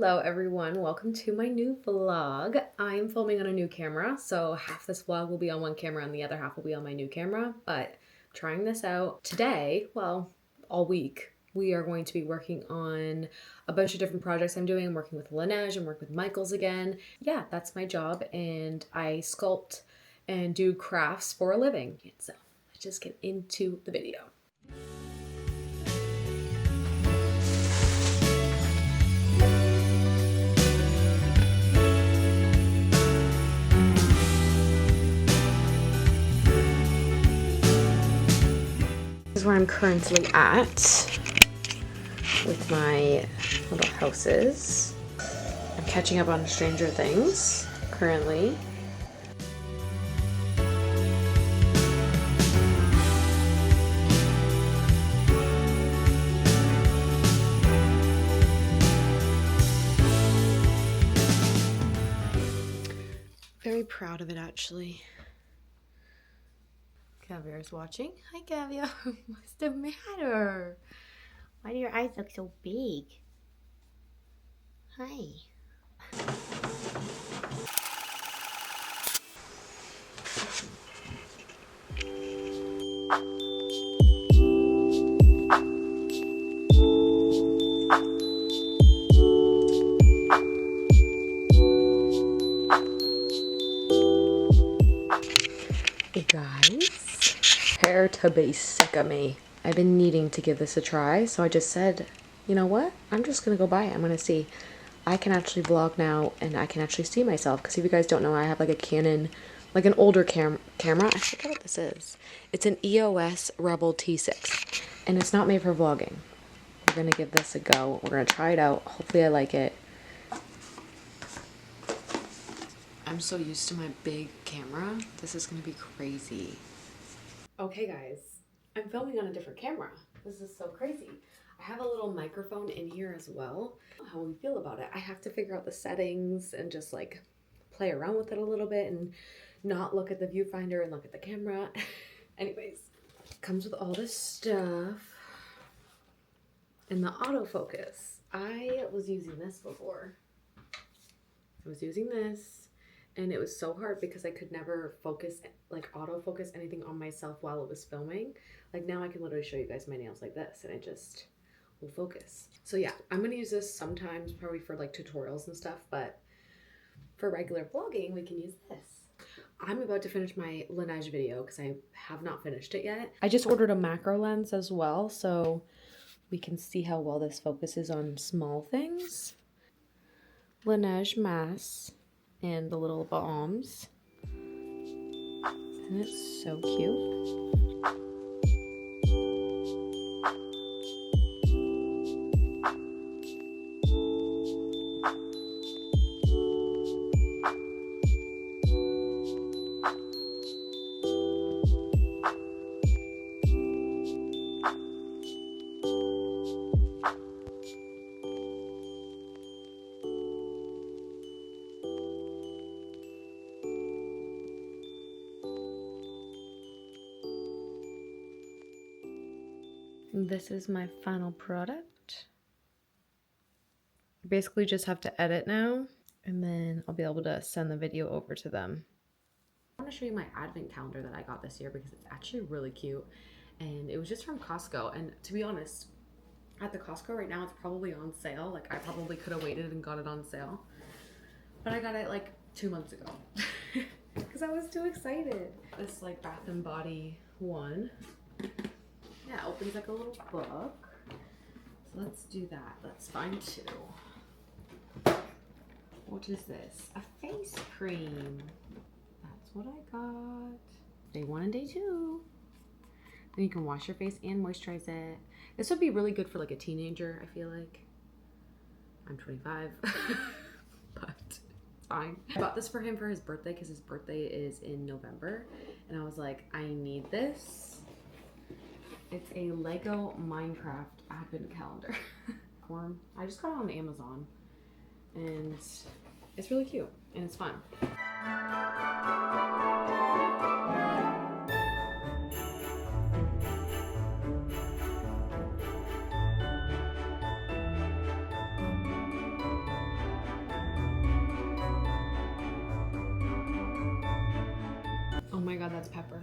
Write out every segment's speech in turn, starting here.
Hello everyone, welcome to my new vlog. I'm filming on a new camera, so half this vlog will be on one camera and the other half will be on my new camera, but I'm trying this out today, well, all week. We are going to be working on a bunch of different projects I'm doing. I'm working with Laneige, I'm working with Michaels again. Yeah, that's my job, and I sculpt and do crafts for a living. So let's just get into the video. This is where I'm currently at with my little houses. I'm catching up on Stranger Things currently. Very proud of it, actually. Caviar's watching. Hi, Caviar. What's the matter? Why do your eyes look so big? Hi. Hey guys, hair to be sick of me. I've been needing to give this a try, so I just said, you know what? I'm just gonna go buy it. I'm gonna see. I can actually vlog now, and I can actually see myself. Because if you guys don't know, I have like a Canon, like an older camera. I forget what this is. It's an EOS Rebel T6, and it's not made for vlogging. We're gonna give this a go. We're gonna try it out. Hopefully I like it. I'm so used to my big camera. This is gonna be crazy. Okay guys, I'm filming on a different camera. This is so crazy. I have a little microphone in here as well. How we feel about it. I have to figure out the settings and just like play around with it a little bit and not look at the viewfinder and look at the camera. Anyways, comes with all this stuff. And the autofocus. I was using this before. I was using this. And it was so hard because I could never focus, like autofocus anything on myself while it was filming. Like now I can literally show you guys my nails like this and it just will focus. So yeah, I'm gonna use this sometimes probably for like tutorials and stuff, but for regular vlogging, we can use this. I'm about to finish my Laneige video because I have not finished it yet. I just ordered a macro lens as well, so we can see how well this focuses on small things. Laneige mask. And the little bombs. And it's so cute. This is my final product. I basically just have to edit now, and then I'll be able to send the video over to them. I want to show you my advent calendar that I got this year because it's actually really cute, and it was just from Costco. And to be honest, at the Costco right now, it's probably on sale. Like I probably could have waited and got it on sale, but I got it like 2 months ago because I was too excited. This like Bath and Body one. Yeah, it opens like a little book. So let's do that. Let's find two. What is this? A face cream. That's what I got. Day 1 and day 2. Then you can wash your face and moisturize it. This would be really good for like a teenager, I feel like. I'm 25, but it's fine. I bought this for him for his birthday because his birthday is in November. And I was like, I need this. It's a Lego Minecraft advent calendar. I just got it on Amazon and it's really cute and it's fun. that's pepper.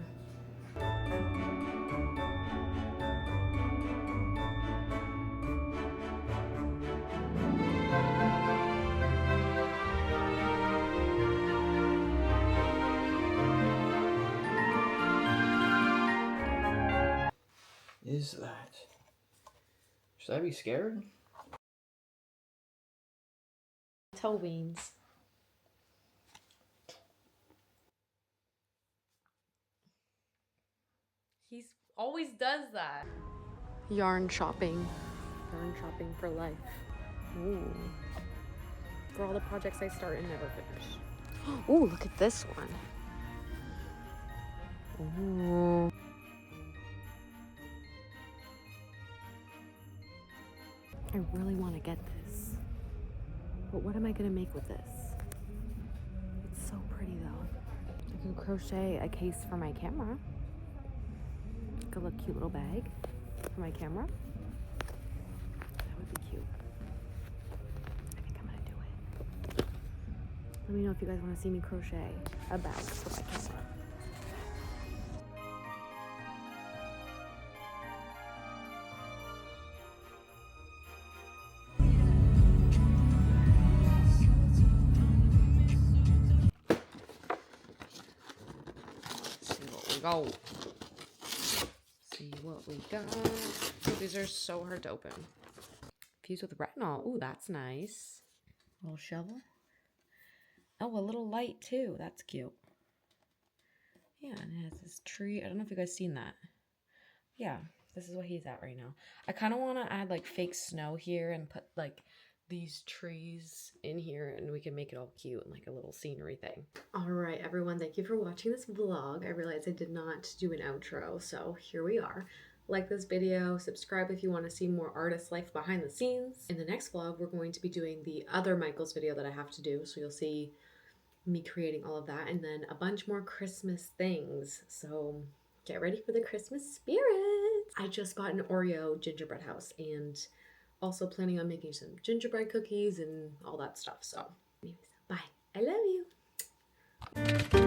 Is that? Should I be scared? Toe beans. He always does that. Yarn shopping. Yarn shopping for life. Ooh. For all the projects I start and never finish. Ooh, look at this one. Ooh. I really want to get this. But what am I going to make with this? It's so pretty though. I can crochet a case for my camera. Like a little cute little bag for my camera. That would be cute. I think I'm going to do it. Let me know if you guys want to see me crochet a bag for my camera. Go. See what we got. Oh, these are so hard to open. Fused with retinol. Ooh, that's nice. A little shovel. Oh, a little light too. That's cute. Yeah, and it has this tree. I don't know if you guys seen that. Yeah, this is what he's at right now. I kind of want to add like fake snow here and put like these trees in here and we can make it all cute and like a little scenery thing. All right, everyone, thank you for watching this vlog. I realized I did not do an outro, so here we are. Like this video, subscribe if you want to see more artist life behind the scenes. In the next vlog, we're going to be doing the other Michael's video that I have to do, so you'll see me creating all of that and then a bunch more Christmas things. So get ready for the Christmas spirit. I just bought an Oreo gingerbread house and also planning on making some gingerbread cookies and all that stuff. So anyways, bye. I love you.